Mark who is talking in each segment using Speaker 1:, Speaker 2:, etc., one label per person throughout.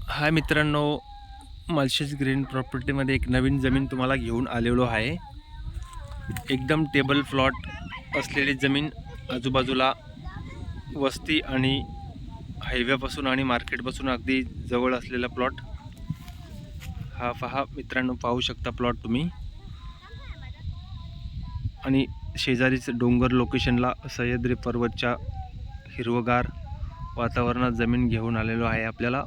Speaker 1: हाय मित्रांनो, माळशेज ग्रीन प्रॉपर्टीमध्ये एक नवीन जमीन तुम्हाला घेऊन आलेलो आहे। एकदम टेबल प्लॉट असलेली जमीन, आजूबाजूला वस्ती आणि हायवेपासून आणि मार्केटपासून अगदी जवळ असलेला प्लॉट। हा पहा मित्रांनो, पाहू शकता प्लॉट तुम्ही। आणि शेजारीच डोंगर लोकेशनला सह्याद्री पर्वतच्या हिरवगार वातावरणात जमीन घेऊन आलेलो आहे आपल्याला।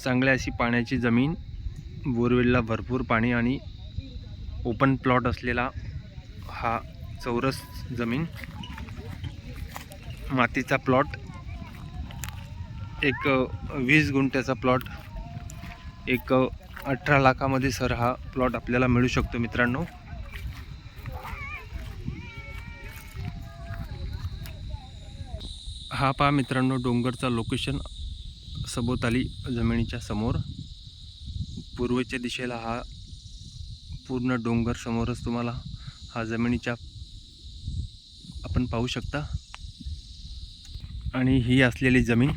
Speaker 1: चांगली अशी पाण्याची जमीन, बोरवेलला भरपूर पाणी आणि ओपन प्लॉट असलेला हा चौरस जमीन, मातीचा प्लॉट, एक 20 गुंठ्याचा प्लॉट, एक 18 लाखामध्ये सर हा प्लॉट आपल्याला मिळू शकतो मित्रांनो। हा पहा मित्रांनो, डोंगरचा लोकेशन सभोवताली जमिनीच्या समोर पूर्वेच्या दिशेला हा पूर्ण डोंगर समोरच तुम्हाला हा जमिनीच्या आपण पाहू शकता। आणि ही असलेली जमीन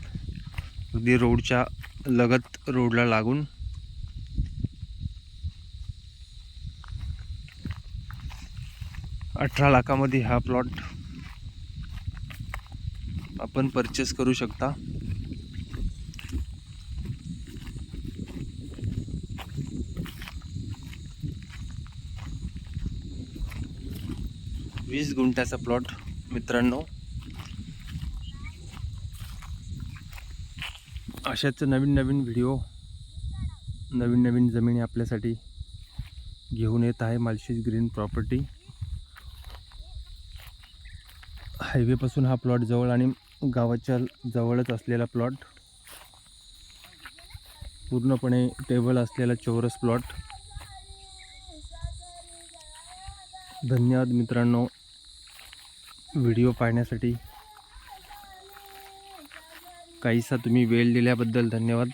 Speaker 1: अगदी रोडच्या लगत, रोडला लागून 18 लाखामध्ये हा प्लॉट आपण परचेस करू शकता। वीस गुंठ्याचा प्लॉट मित्रांनो। अशाच नवीन नवीन व्हिडिओ, नवीन नवीन जमिनी आपल्यासाठी घेऊन येत आहे माळशेज ग्रीन प्रॉपर्टी। हायवेपासून हा प्लॉट जवळ आणि गावाच्या जवळच असलेला प्लॉट, पूर्णपणे टेबल असलेला चौरस प्लॉट। धन्यवाद मित्रांनो व्हिडिओ पाहण्यासाठी, काहीसा तुम्ही वेळ दिल्याबद्दल धन्यवाद।